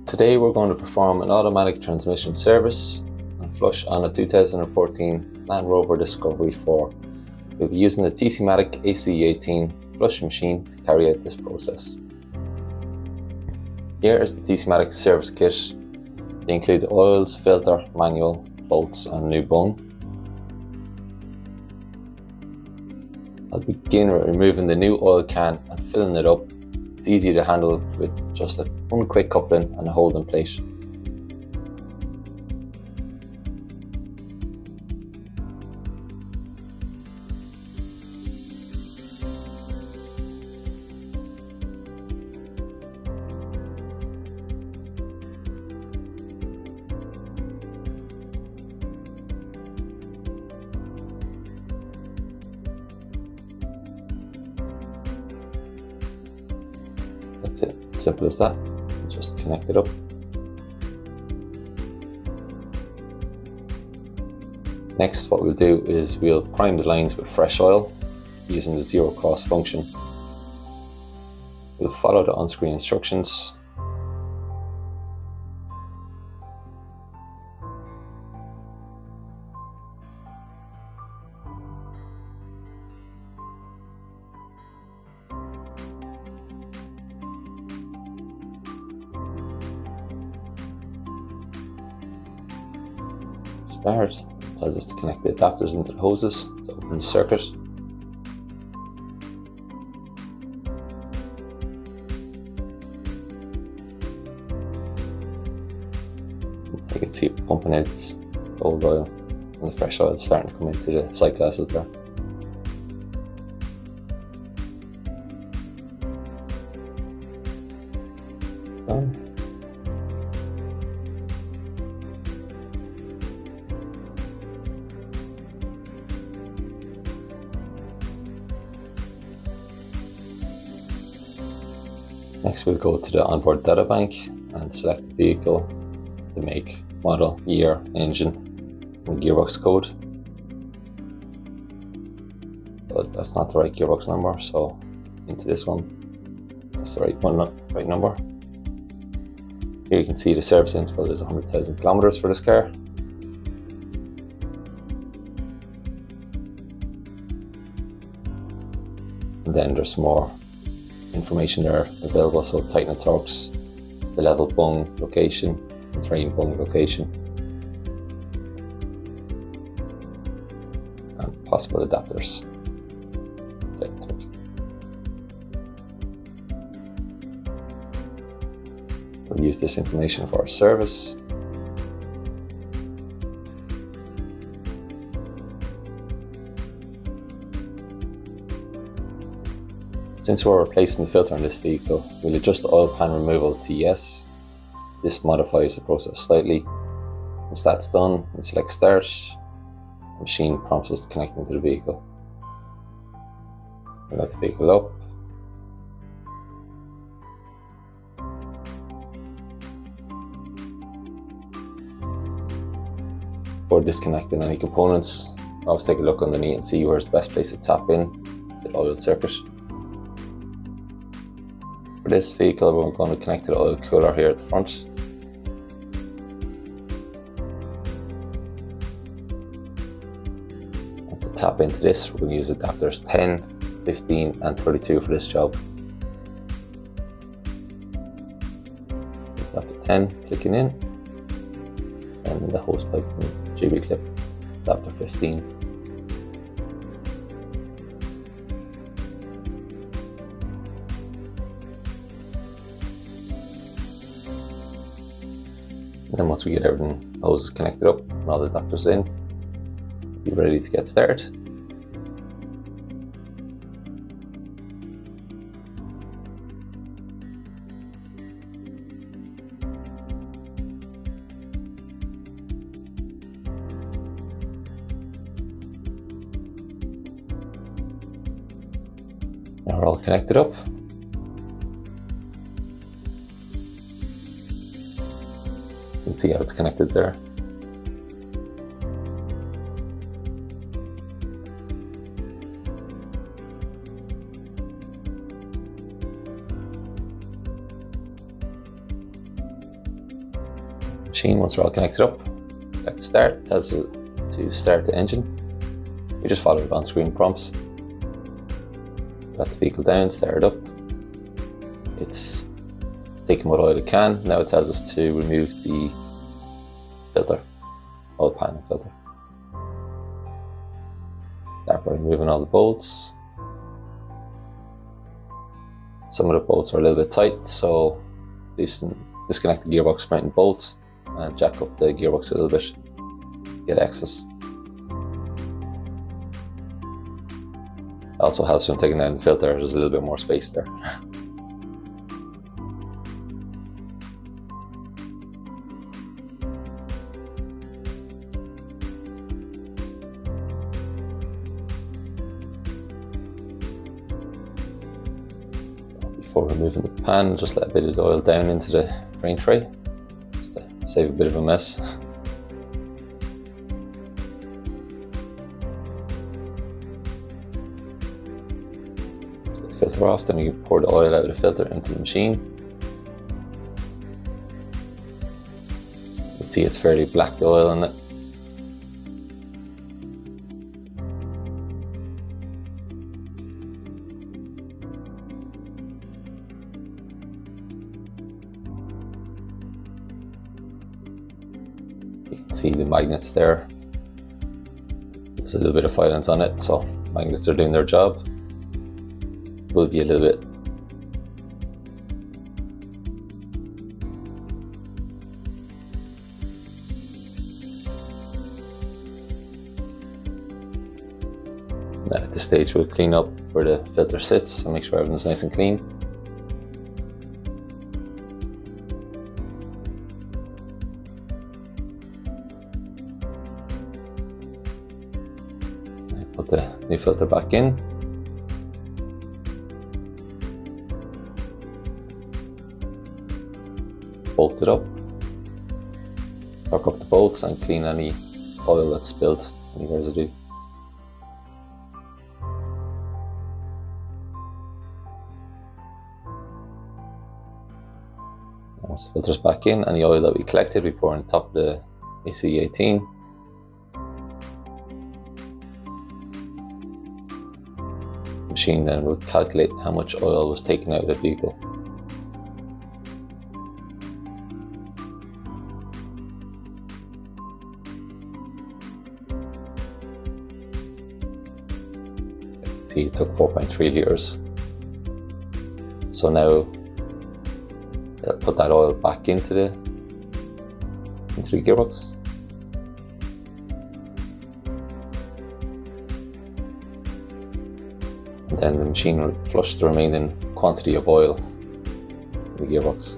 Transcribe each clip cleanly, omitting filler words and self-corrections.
Today we're going to perform an automatic transmission service and flush on a 2014 Land Rover Discovery 4. We'll be using the tcmatic AC18 flush machine to carry out this process. Here is the tcmatic service kit. They include the oils, filter, manual, bolts and new bung. I'll begin with removing the new oil can and filling it up. It's easy to handle with just one quick coupling and a holding plate. That's it, simple as that. Just connect it up. Next, what we'll do is we'll prime the lines with fresh oil using the zero cross function. We'll follow the on-screen instructions. Start, it tells us to connect the adapters into the hoses to open the circuit. You can see it pumping out old oil and the fresh oil is starting to come into the sight glasses there. Done. Next we'll go to the onboard data bank and select the vehicle, the make, model, year, engine, and gearbox code. But that's not the right gearbox number, so into this one, that's the right number. Here you can see the service interval is 100,000 kilometers for this car. And then there's more information there available, so tighten the torques, the level bung location, the train bung location, and possible adapters. We'll use this information for our service. Since we're replacing the filter on this vehicle, we'll adjust the oil pan removal to yes. This modifies the process slightly. Once that's done, we select start. The machine prompts us to connect into the vehicle. We'll let the vehicle up. Before disconnecting any components, always take a look underneath and see where's the best place to tap in to the oil circuit. For this vehicle, we're going to connect to the oil cooler here at the front. And to tap into this, we're going to use adapters 10, 15 and 32 for this job. Adapter 10, clicking in, and the hose pipe and GB clip, adapter 15. And then once we get everything hoses connected up and all the adapters in, we'll be ready to get started. Now we're all connected up. You can see how it's connected there. machine, once we're all connected up, select start, tells us to start the engine. We just follow the on-screen prompts. Let the vehicle down, start it up. It's taking what oil it can. Now it tells us to remove the filter, oil pan and filter. Start by removing all the bolts. Some of the bolts are a little bit tight, so disconnect the gearbox mounting bolt and jack up the gearbox a little bit to get access. Also helps when taking down the filter, there's a little bit more space there. Before removing the pan, just let a bit of the oil down into the drain tray, just to save a bit of a mess. Get the filter off, then you pour the oil out of the filter into the machine. You can see it's fairly black, the oil in it. You can see the magnets there. There's a little bit of violence on it, so magnets are doing their job. Will be a little bit. Now at this stage we'll clean up where the filter sits and make sure everything's nice and clean. Put the new filter back in. Bolt it up. Torque up the bolts and clean any oil that's spilled, any residue. Once the filter's back in, any oil that we collected we pour on top of the AC18. Machine then will calculate how much oil was taken out of the vehicle. See, it took 4.3 litres. So now I'll put that oil back into the gearbox. And then the machine will flush the remaining quantity of oil in the gearbox.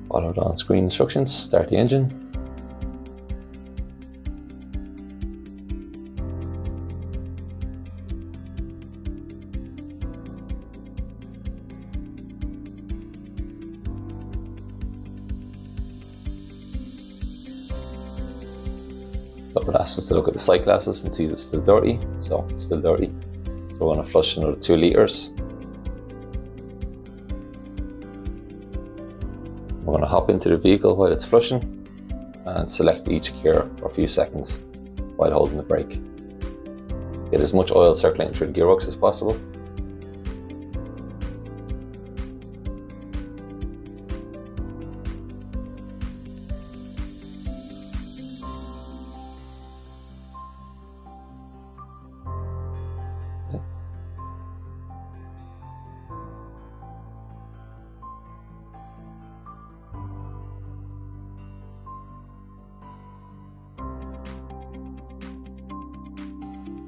Follow the on-screen instructions, start the engine. It asks us to look at the sight glasses and sees it's still dirty, so it's still dirty. So we're going to flush another 2 litres. We're going to hop into the vehicle while it's flushing and select each gear for a few seconds while holding the brake. Get as much oil circulating through the gearbox as possible.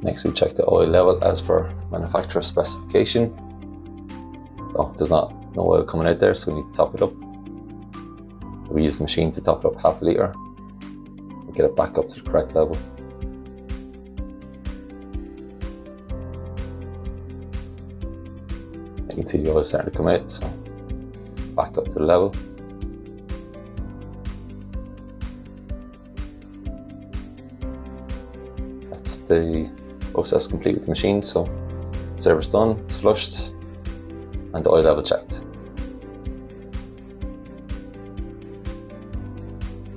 Next we check the oil level as per manufacturer specification. So there's no oil coming out there, so we need to top it up. We use the machine to top it up half a litre and get it back up to the correct level. You can see the oil starting to come out, so back up to the level. That's the process complete with the machine. So service done, it's flushed, and the oil level checked.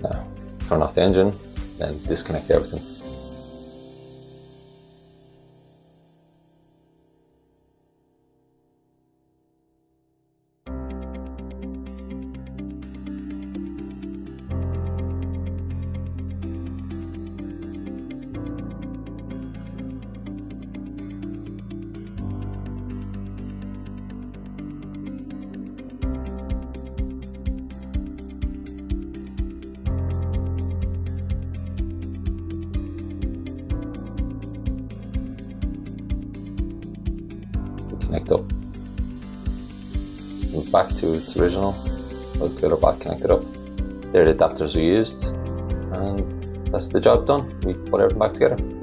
Now turn off the engine, then disconnect everything. Connect up. Move back to its original. Oil cooler back connected up. They're the adapters we used, and that's the job done. We put everything back together.